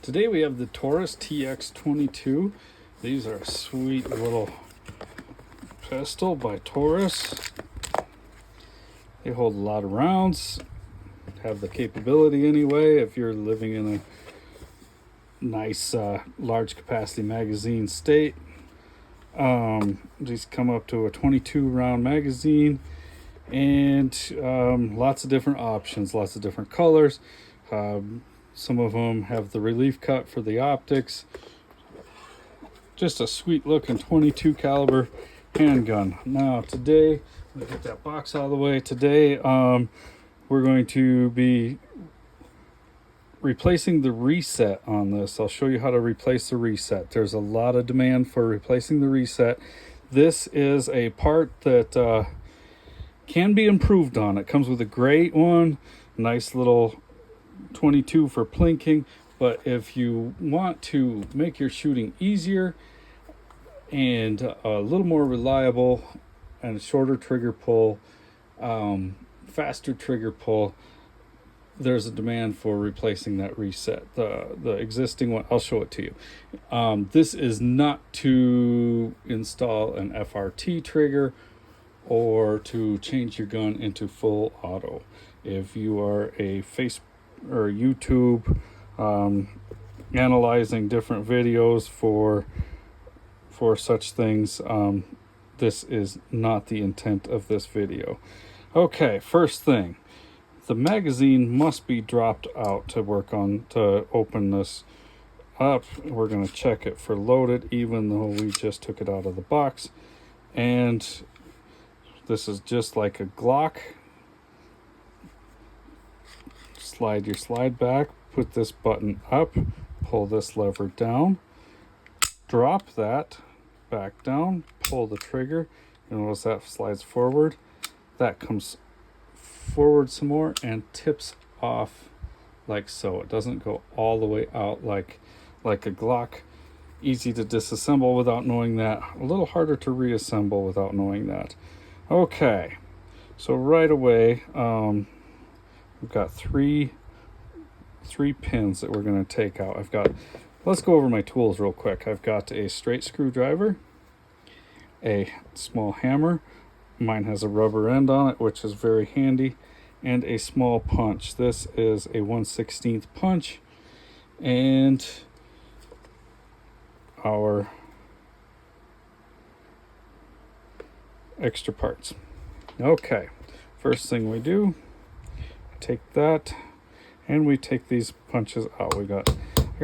Today we have the Taurus tx22. These are a sweet little pistol by Taurus. They hold a lot of rounds, have the capability anyway if you're living in a nice large capacity magazine state. These come up to a 22 round magazine and lots of different options, lots of different colors. Some of them have the relief cut for the optics. Just a sweet looking 22 caliber handgun. Now today, let me get that box out of the way. Today we're going to be replacing the reset on this. I'll show you how to replace the reset. There's a lot of demand for replacing the reset. This is a part that can be improved on. It comes with a great one, nice little 22 for plinking, but if you want to make your shooting easier and a little more reliable and shorter trigger pull, faster trigger pull, there's a demand for replacing that reset. The existing one, I'll show it to you. This is not to install an FRT trigger or to change your gun into full auto. If you are a Facebook or YouTube analyzing different videos for such things, this is not the intent of this video. Okay, first thing, the magazine must be dropped out to open this up. We're going to check it for loaded even though we just took it out of the box, and this is just like a Glock. Slide your slide back, put this button up, pull this lever down, drop that back down, pull the trigger, and notice that slides forward. That comes forward some more and tips off like so. It doesn't go all the way out like a Glock. Easy to disassemble without knowing that. A little harder to reassemble without knowing that. Okay, so right away, we've got three pins that we're going to take out. Let's go over my tools real quick. I've got a straight screwdriver, a small hammer. Mine has a rubber end on it, which is very handy, and a small punch. This is a 1/16 punch, and our extra parts. Okay, first thing we do, take that and we take these punches out. I got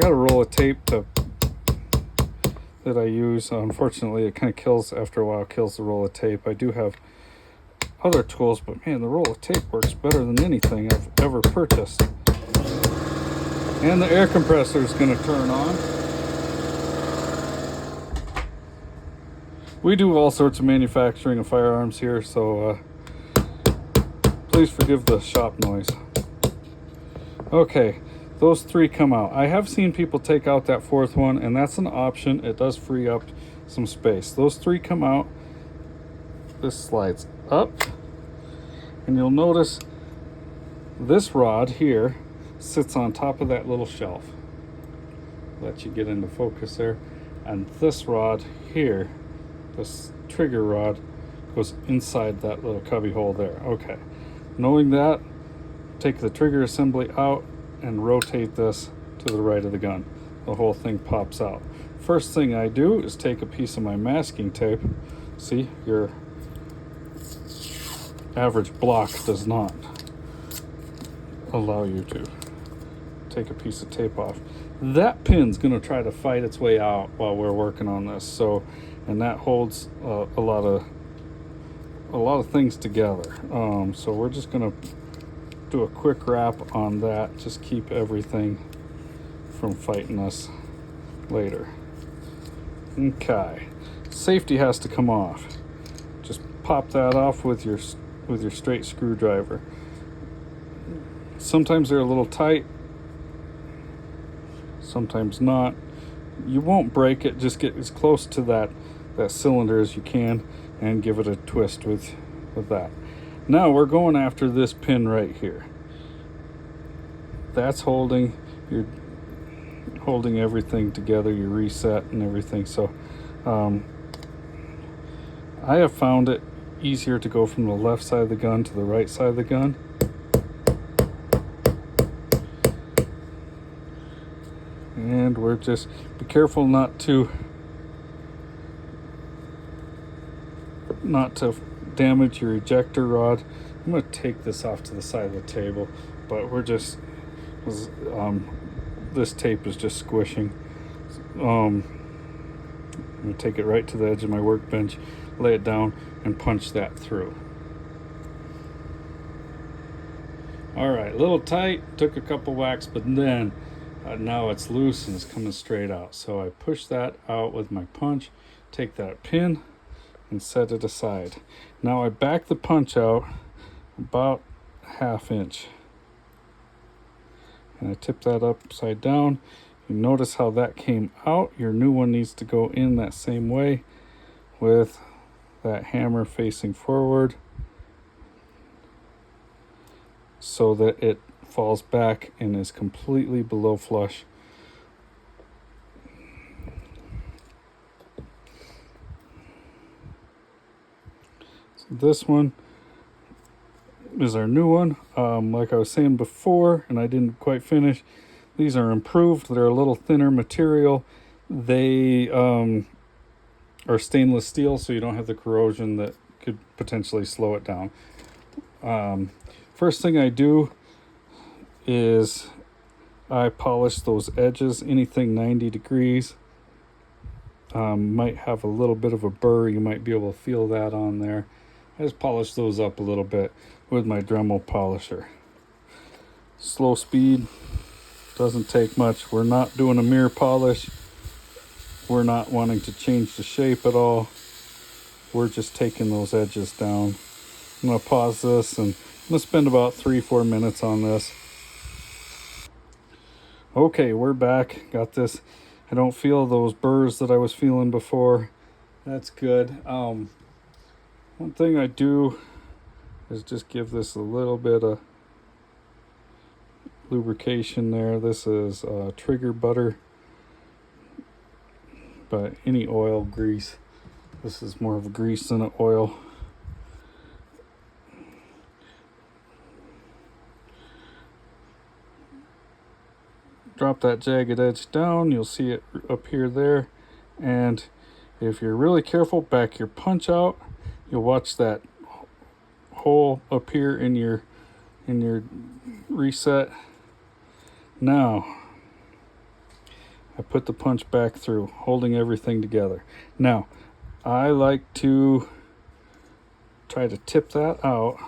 a roll of tape that I use. Unfortunately, it kind of kills after a while, kills the roll of tape. I do have other tools, but man, the roll of tape works better than anything I've ever purchased. And the air compressor is going to turn on. We do all sorts of manufacturing of firearms here, so please forgive the shop noise. Okay, those three come out. I have seen people take out that fourth one, and that's an option. It does free up some space. Those three come out. This slides up, and you'll notice this rod here sits on top of that little shelf. Let you get into focus there. And this rod here, this trigger rod, goes inside that little cubby hole there. Okay, knowing that, take the trigger assembly out and rotate this to the right of the gun. The whole thing pops out. First thing I do is take a piece of my masking tape. See, your average block does not allow you to take a piece of tape off. That pin's going to try to fight its way out while we're working on this. So, and that holds a lot of things together. So we're just going to do a quick wrap on that. Just keep everything from fighting us later. Okay, safety has to come off. Just pop that off with your straight screwdriver. Sometimes they're a little tight, sometimes not. You won't break it. Just get as close to that cylinder as you can and give it a twist with that. Now we're going after this pin right here. That's holding your holding everything together, your reset and everything. So I have found it easier to go from the left side of the gun to the right side of the gun. And we're just, be careful not to damage your ejector rod. I'm going to take this off to the side of the table, but we're just, this tape is just squishing. I'm going to take it right to the edge of my workbench, lay it down, and punch that through. Alright, a little tight, took a couple whacks, but then now it's loose and it's coming straight out. So I push that out with my punch, take that pin, and set it aside. Now I back the punch out about 1/2 inch. And I tip that upside down. You notice how that came out. Your new one needs to go in that same way with that hammer facing forward so that it falls back and is completely below flush. So this one is our new one. Like I was saying before, and I didn't quite finish, these are improved. They're a little thinner material. They are stainless steel, so you don't have the corrosion that could potentially slow it down. First thing I do is I polish those edges. Anything 90 degrees might have a little bit of a burr. You might be able to feel that on there. I just polish those up a little bit with my Dremel polisher. Slow speed, doesn't take much. We're not doing a mirror polish. We're not wanting to change the shape at all. We're just taking those edges down. I'm going to pause this and I'm going to spend about 3-4 minutes on this. Okay, we're back. Got this. I don't feel those burrs that I was feeling before. That's good. One thing I do is just give this a little bit of lubrication there. This is trigger butter, but any oil, grease. This is more of a grease than an oil. Drop that jagged edge down, you'll see it appear there. And if you're really careful, back your punch out, you'll watch that hole appear in your reset. Now I put the punch back through, holding everything together. Now I like to try to tip that out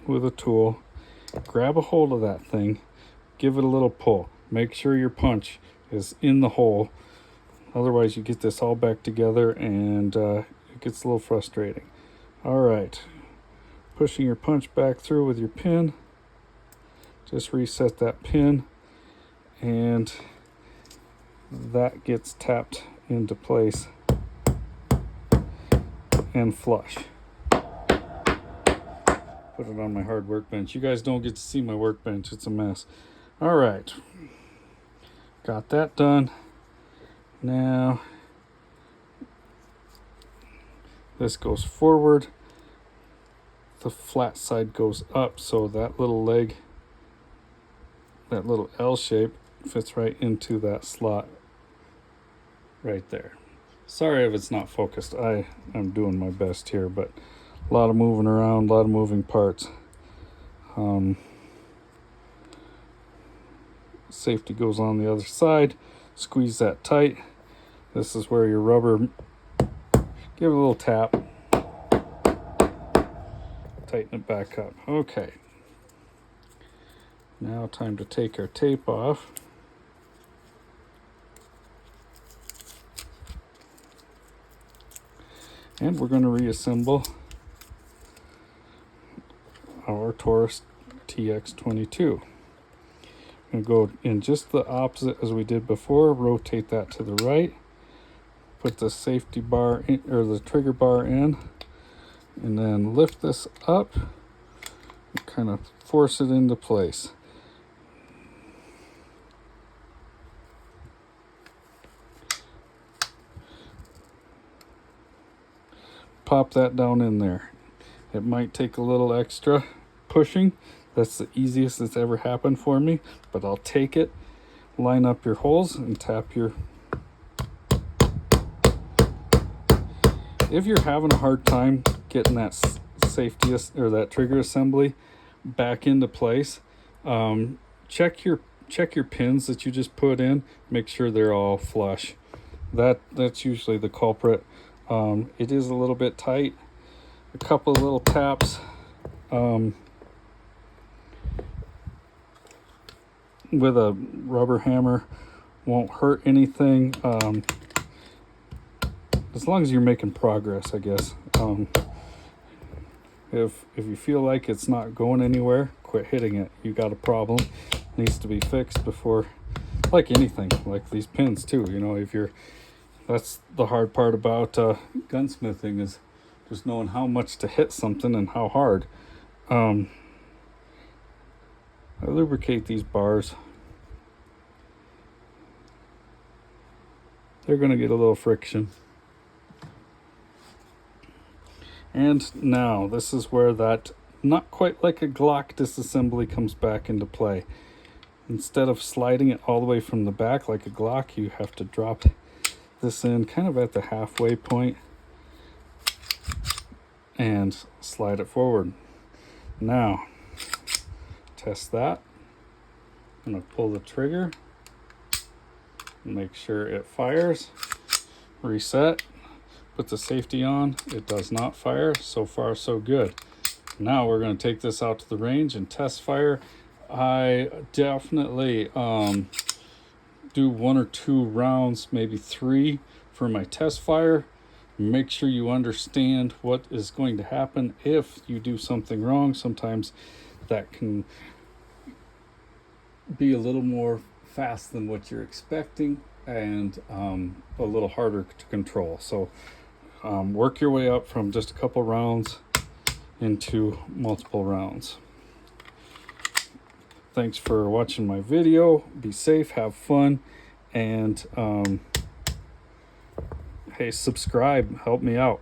with a tool, grab a hold of that thing, give it a little pull. Make sure your punch is in the hole. Otherwise you get this all back together and it gets a little frustrating. All right, pushing your punch back through with your pin. Just reset that pin and that gets tapped into place and flush. Put it on my hard workbench. You guys don't get to see my workbench. It's a mess. All right. Got that done. Now, this goes forward. The flat side goes up, so that little leg, that little L shape, fits right into that slot right there. Sorry if it's not focused. I'm doing my best here, but a lot of moving around, a lot of moving parts. Safety goes on the other side. Squeeze that tight. This is where your rubber, give it a little tap. Tighten it back up. Okay. Now time to take our tape off. And we're going to reassemble our Taurus tx22. I'm going to go in just the opposite as we did before. Rotate that to the right. Put the safety bar in, or the trigger bar in, and then lift this up. kind of force it into place. Pop that down in there. It might take a little extra pushing. That's the easiest that's ever happened for me, but I'll take it. Line up your holes and tap your... If you're having a hard time getting that safety or that trigger assembly back into place, check your pins that you just put in. Make sure they're all flush. That's usually the culprit. It is a little bit tight. A couple of little taps with a rubber hammer won't hurt anything, as long as you're making progress, I guess. If you feel like it's not going anywhere, quit hitting it. You got a problem. It needs to be fixed before, like anything, like these pins too. You know, that's the hard part about gunsmithing, is just knowing how much to hit something and how hard. I lubricate these bars. They're going to get a little friction. And now this is where that not quite like a Glock disassembly comes back into play. Instead of sliding it all the way from the back like a Glock, you have to drop this in kind of at the halfway point and slide it forward. Now, test that. I'm going to pull the trigger, make sure it fires, reset, put the safety on. It does not fire. So far, so good. Now we're going to take this out to the range and test fire. I definitely do 1 or 2 rounds, maybe 3 for my test fire. Make sure you understand what is going to happen if you do something wrong. Sometimes that can be a little more fast than what you're expecting, and a little harder to control. So work your way up from just a couple rounds into multiple rounds. Thanks for watching my video. Be safe, have fun, and hey, subscribe, help me out.